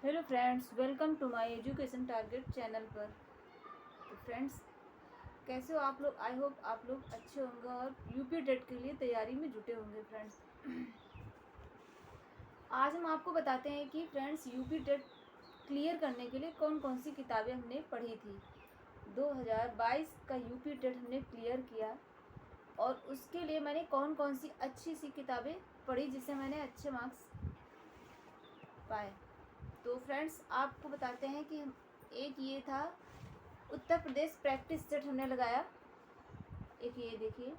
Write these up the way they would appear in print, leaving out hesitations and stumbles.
Hello friends, welcome to my education target channel पर। तो friends, कैसे हो आप लोग? आई होप आप लोग अच्छे होंगे और यूपी टेट के लिए तैयारी में जुटे होंगे। फ्रेंड्स, आज हम आपको बताते हैं कि फ्रेंड्स यूपी टेट क्लियर करने के लिए कौन कौन सी किताबें हमने पढ़ी थी। 2022 का यूपी टेट हमने क्लियर किया और उसके लिए मैंने कौन कौन सी अच्छी सी किताबें पढ़ी जिससे मैंने अच्छे मार्क्स पाए। तो फ्रेंड्स, आपको बताते हैं कि एक ये था उत्तर प्रदेश प्रैक्टिस सेट हमने लगाया। एक ये देखिए,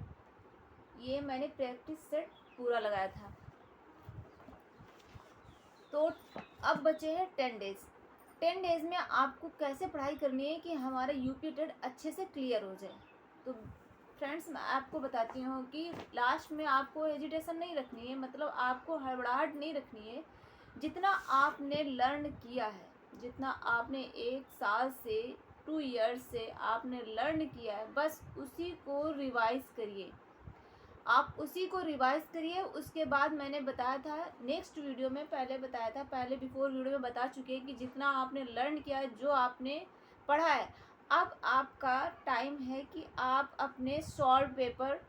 ये मैंने प्रैक्टिस सेट पूरा लगाया था। तो अब बचे हैं 10 डेज। 10 डेज में आपको कैसे पढ़ाई करनी है कि हमारा यूपी टेट अच्छे से क्लियर हो जाए। तो फ्रेंड्स, मैं आपको बताती हूँ कि लास्ट में आपको हेजिटेशन नहीं रखनी है, मतलब आपको हड़बड़ाहट नहीं रखनी है। जितना आपने लर्न किया है, जितना आपने 1 साल से 2 ईयर्स से आपने लर्न किया है, बस उसी को रिवाइज करिए। आप उसी को रिवाइज करिए। उसके बाद मैंने बताया था नेक्स्ट वीडियो में, पहले बताया था, पहले बिफोर वीडियो में बता चुके हैं कि जितना आपने लर्न किया है, जो आपने पढ़ा है, अब आपका टाइम है कि आप अपने सॉल्व पेपर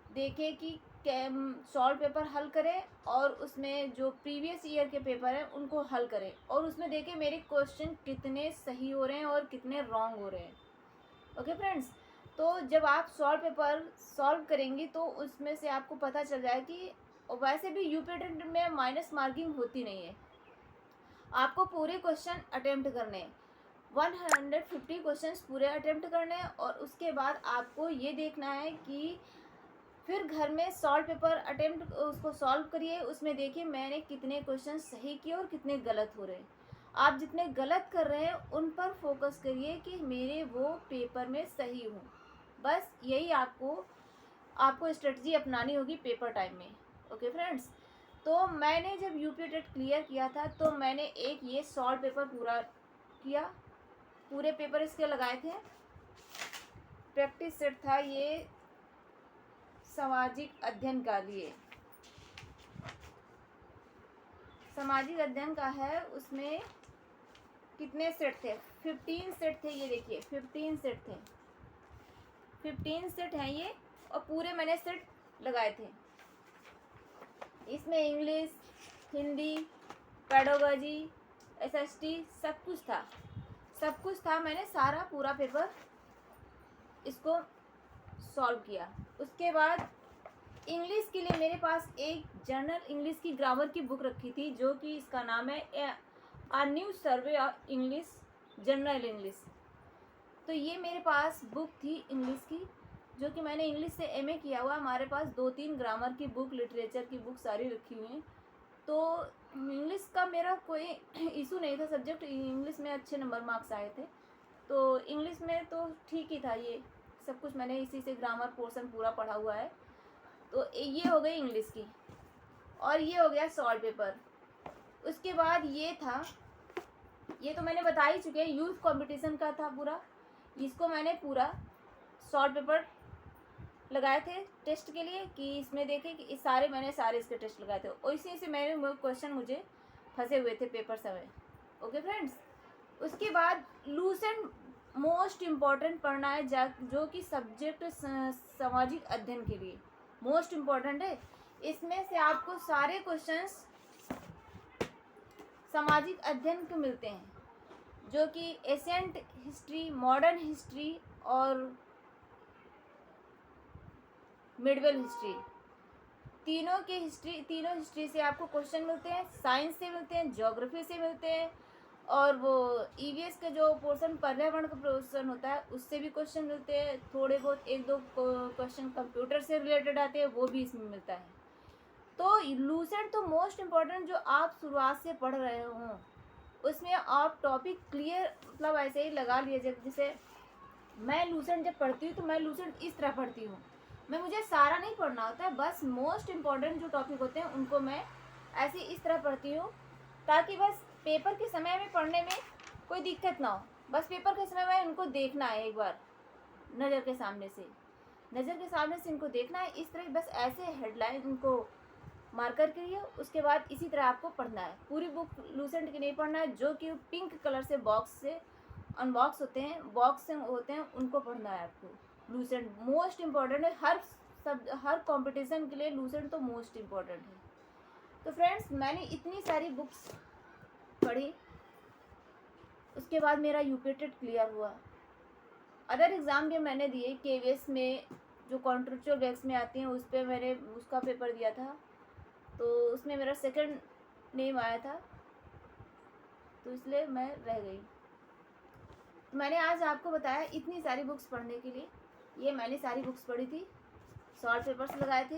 देखें कि सॉल्व पेपर हल करें और उसमें जो प्रीवियस ईयर के पेपर हैं उनको हल करें और उसमें देखें मेरे क्वेश्चन कितने सही हो रहे हैं और कितने रॉन्ग हो रहे हैं। ओके फ्रेंड्स, तो जब आप सॉल्व पेपर सॉल्व करेंगी तो उसमें से आपको पता चल जाए कि वैसे भी यूपी टेट में माइनस मार्किंग होती नहीं है। आपको पूरे क्वेश्चन अटेम्प्ट करने हैं, 150 क्वेश्चंस पूरे अटेम्प्ट करने हैं और उसके बाद आपको ये देखना है कि फिर घर में सॉल्व पेपर अटेम्प्ट उसको सॉल्व करिए। उसमें देखिए मैंने कितने क्वेश्चन सही किए और कितने गलत हो रहे हैं। आप जितने गलत कर रहे हैं उन पर फोकस करिए कि मेरे वो पेपर में सही हो। बस यही आपको स्ट्रेटजी अपनानी होगी पेपर टाइम में। ओके फ्रेंड्स, तो मैंने जब यूपी टेट क्लियर किया था तो मैंने एक ये सॉल्व पेपर पूरा किया, पूरे पेपर इसके लगाए थे। प्रैक्टिस सेट था ये सामाजिक अध्ययन का लिए, सामाजिक अध्ययन का है। उसमें कितने सेट थे? 15 सेट थे। ये देखिए 15 सेट थे, 15 सेट हैं ये और पूरे मैंने सेट लगाए थे। इसमें इंग्लिश, हिंदी, पेडागोजी, एसएसटी सब कुछ था। मैंने सारा पूरा पेपर इसको सॉल्व किया। उसके बाद इंग्लिश के लिए मेरे पास एक जनरल इंग्लिश की ग्रामर की बुक रखी थी, जो कि इसका नाम है a new survey of English, general English. तो ये मेरे पास बुक थी इंग्लिश की, जो कि मैंने इंग्लिश से एमए किया हुआ। हमारे पास 2-3 ग्रामर की बुक, लिटरेचर की बुक सारी रखी हुई हैं। तो इंग्लिश का मेरा कोई इशू नहीं था, सब्जेक्ट इंग्लिश में अच्छे नंबर मार्क्स आए थे, तो इंग्लिश में तो ठीक ही था। ये सब कुछ मैंने इसी से ग्रामर पोर्शन पूरा पढ़ा हुआ है। तो ये हो गई इंग्लिश की और ये हो गया सॉल्व पेपर। उसके बाद ये था, ये तो मैंने बता ही चुके हैं, यूथ कंपटीशन का था पूरा। इसको मैंने पूरा सॉल्व पेपर लगाए थे टेस्ट के लिए कि इसमें देखें कि इस सारे इसके टेस्ट लगाए थे और इसी से मेरे क्वेश्चन मुझे फंसे हुए थे पेपर समय। ओके फ्रेंड्स, उसके बाद लूसेंट मोस्ट इम्पॉर्टेंट पढ़ना है, जो कि सब्जेक्ट सामाजिक अध्ययन के लिए मोस्ट इम्पॉर्टेंट है। इसमें से आपको सारे क्वेश्चंस सामाजिक अध्ययन के मिलते हैं, जो कि एशियंट हिस्ट्री, मॉडर्न हिस्ट्री और मिडवेल हिस्ट्री, तीनों हिस्ट्री से आपको क्वेश्चन मिलते हैं। साइंस से मिलते हैं, ज्योग्राफी से मिलते हैं और वो ईवीएस का जो पोर्शन पर्यावरण का पोर्शन होता है उससे भी क्वेश्चन मिलते हैं। थोड़े बहुत 1-2 क्वेश्चन कंप्यूटर से रिलेटेड आते हैं, वो भी इसमें मिलता है। तो लूसेंट तो मोस्ट इम्पॉर्टेंट, जो आप शुरुआत से पढ़ रहे हों उसमें आप टॉपिक क्लियर, मतलब ऐसे ही लगा लीजिए। जैसे मैं लूसेंट जब पढ़ती हूँ तो मैं लूसेंट इस तरह पढ़ती हूँ, मुझे सारा नहीं पढ़ना होता है, बस मोस्ट इम्पॉर्टेंट जो टॉपिक होते हैं उनको मैं ऐसे इस तरह पढ़ती हूँ, ताकि बस पेपर के समय में पढ़ने में कोई दिक्कत ना हो। बस पेपर के समय में उनको देखना है, एक बार नज़र के सामने से इनको देखना है। इस तरह बस ऐसे हेडलाइन उनको मार्कर करिए, उसके बाद इसी तरह आपको पढ़ना है। पूरी बुक लूसेंट की नहीं पढ़ना है, जो कि पिंक कलर से बॉक्स से अनबॉक्स होते हैं, बॉक्स से होते हैं, उनको पढ़ना है आपको। लूसेंट मोस्ट इम्पॉर्टेंट है, हर कंपटीशन के लिए लूसेंट तो मोस्ट इम्पॉर्टेंट है। तो फ्रेंड्स, मैंने इतनी सारी बुक्स पढ़ी, उसके बाद मेरा यूपी टेट क्लियर हुआ। अदर एग्ज़ाम भी मैंने दिए, केवीएस में जो कॉन्ट्रेक्चुअल बेस में आती हैं, उस पर मैंने उसका पेपर दिया था, तो उसमें मेरा सेकंड नेम आया था, तो इसलिए मैं रह गई। मैंने आज आपको बताया इतनी सारी बुक्स पढ़ने के लिए। ये मैंने सारी बुक्स पढ़ी थी, सॉल्व पेपर्स लगाए थे,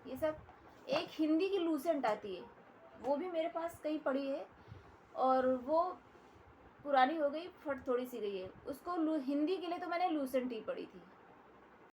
ये सब। एक हिंदी की लूसेंट आती है, वो भी मेरे पास कहीं पड़ी है, और वो पुरानी हो गई, फट थोड़ी सी गई है। उसको हिंदी के लिए तो मैंने लूसेंट ही पढ़ी थी।